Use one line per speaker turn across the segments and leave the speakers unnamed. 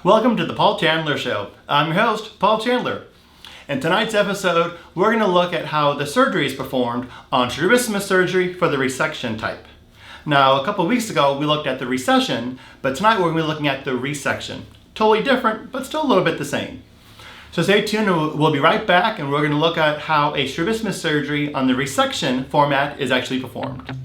Welcome to the Paul Chandler Show. I'm your host, Paul Chandler. In tonight's episode, we're going to look at how the surgery is performed on strabismus surgery for the resection type. Now, a couple of weeks ago, we looked at the recession, but tonight we're going to be looking at the resection. Totally different, but still a little bit the same. So stay tuned, we'll be right back, and we're going to look at how a strabismus surgery on the resection format is actually performed.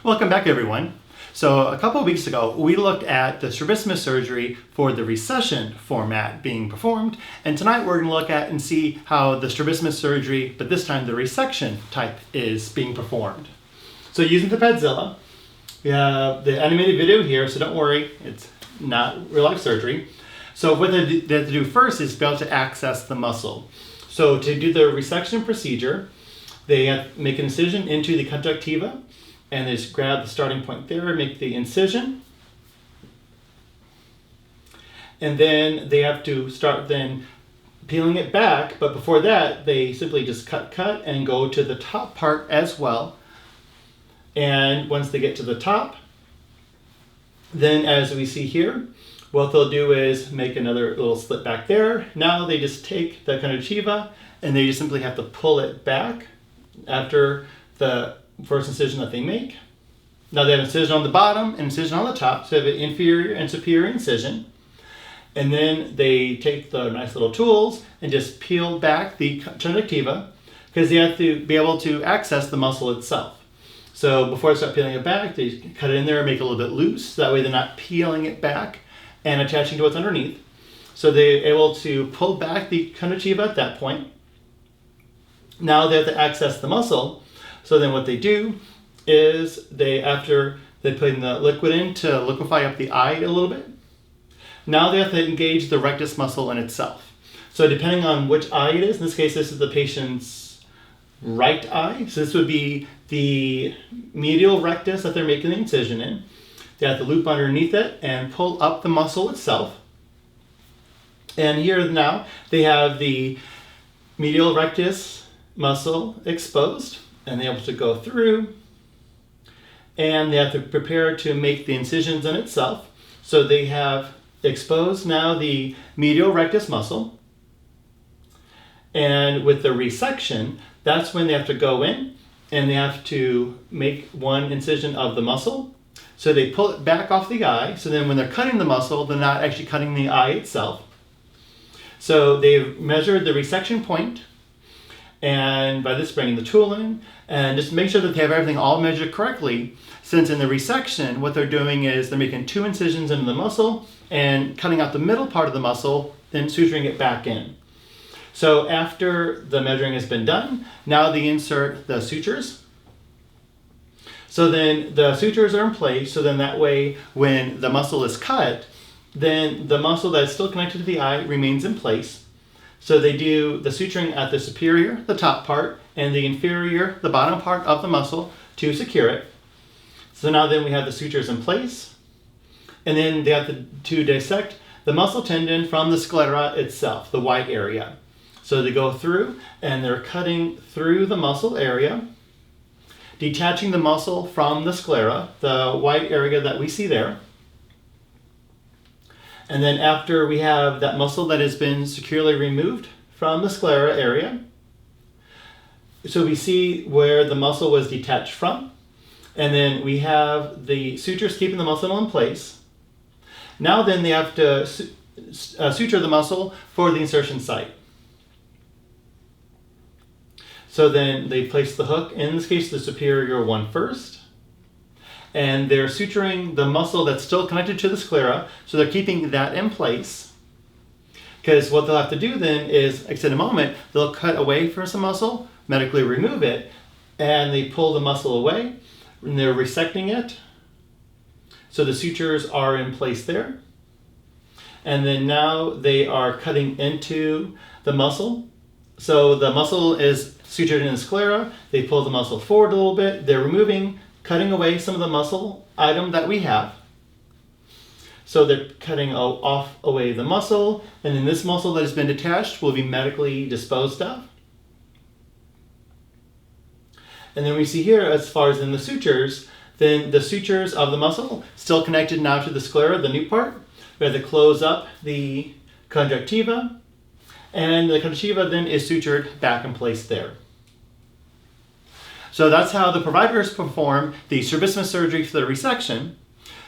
Welcome back, everyone. So a couple of weeks ago, we looked at the strabismus surgery for the recession format being performed, and tonight we're going to look at and see how the strabismus surgery, but this time the resection type, is being performed. So using the Padzilla, we have the animated video here, so don't worry, it's not real life surgery. So what they have to do first is be able to access the muscle. So to do the resection procedure, they have to make an incision into the conjunctiva, and they just grab the starting point there, make the incision. And then they have to start then peeling it back, but before that, they simply just cut, and go to the top part as well. And once they get to the top, then as we see here, what they'll do is make another little slit back there. Now they just take the conjunctiva, and they just simply have to pull it back after the first incision that they make. Now they have an incision on the bottom and incision on the top, so they have an inferior and superior incision. And then they take the nice little tools and just peel back the conjunctiva, because they have to be able to access the muscle itself. So before they start peeling it back, they cut it in there and make it a little bit loose, so that way they're not peeling it back and attaching to what's underneath. So they're able to pull back the conjunctiva at that point. Now they have to access the muscle. So then what they do is after they put the liquid in to liquefy up the eye a little bit, now they have to engage the rectus muscle in itself. So depending on which eye it is, in this case this is the patient's right eye, so this would be the medial rectus that they're making the incision in. They have to loop underneath it and pull up the muscle itself. And here now they have the medial rectus muscle exposed, and they're able to go through, and they have to prepare to make the incisions in itself. So they have exposed now the medial rectus muscle, and with the resection, that's when they have to go in and they have to make one incision of the muscle. So they pull it back off the eye, so then when they're cutting the muscle, they're not actually cutting the eye itself. So they've measured the resection point, and by this bringing the tool in, and just make sure that they have everything all measured correctly, since in the resection what they're doing is they're making two incisions into the muscle and cutting out the middle part of the muscle, then suturing it back in. So after the measuring has been done, now they insert the sutures. So then the sutures are in place, so then that way when the muscle is cut, then the muscle that's still connected to the eye remains in place. So they do the suturing at the superior, the top part, and the inferior, the bottom part of the muscle to secure it. So now then we have the sutures in place, and then they have to dissect the muscle tendon from the sclera itself, the white area. So they go through and they're cutting through the muscle area, detaching the muscle from the sclera, the white area that we see there. And then after we have that muscle that has been securely removed from the sclera area, so we see where the muscle was detached from, and then we have the sutures keeping the muscle in place. Now then they have to suture the muscle for the insertion site. So then they place the hook, in this case the superior one first, and they're suturing the muscle that's still connected to the sclera, so they're keeping that in place. Because what they'll have to do then is, like I said in a moment, they'll cut away from some muscle, medically remove it, and they pull the muscle away, and they're resecting it. So the sutures are in place there. and then now they are cutting into the muscle. So the muscle is sutured in the sclera. They pull the muscle forward a little bit. They're removing, cutting away some of the muscle item that we have. So they're cutting off away the muscle, and then this muscle that has been detached will be medically disposed of. And then we see here, as far as in the sutures, then the sutures of the muscle still connected now to the sclera, the new part. We have to close up the conjunctiva, and the conjunctiva then is sutured back in place there. So that's how the providers perform the strabismus surgery for the resection.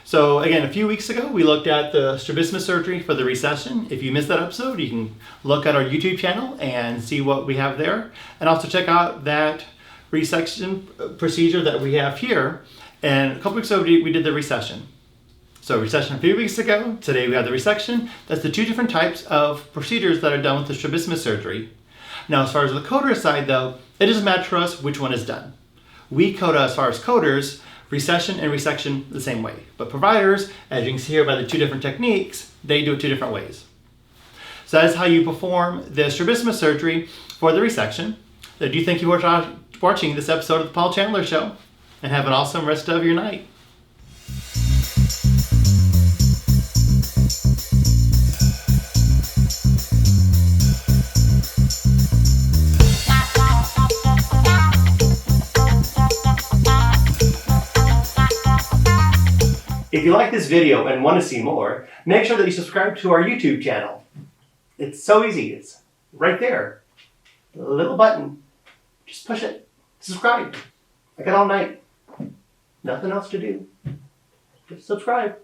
So again, a few weeks ago, we looked at the strabismus surgery for the resection. If you missed that episode, you can look at our YouTube channel and see what we have there. And also check out that resection procedure that we have here. And a couple weeks ago, we did the resection. So resection a few weeks ago, today we have the resection. That's the two different types of procedures that are done with the strabismus surgery. Now, as far as the coder side though, it doesn't matter to us which one is done. We code as far as coders, recession and resection the same way. But providers, as you can see here by the two different techniques, they do it two different ways. So that is how you perform the strabismus surgery for the resection. So do you thank you for watching this episode of the Paul Chandler Show, and have an awesome rest of your night. If you like this video and want to see more, make sure that you subscribe to our YouTube channel. It's so easy. It's right there. The little button. Just push it. Subscribe. I got all night. Nothing else to do. Just subscribe.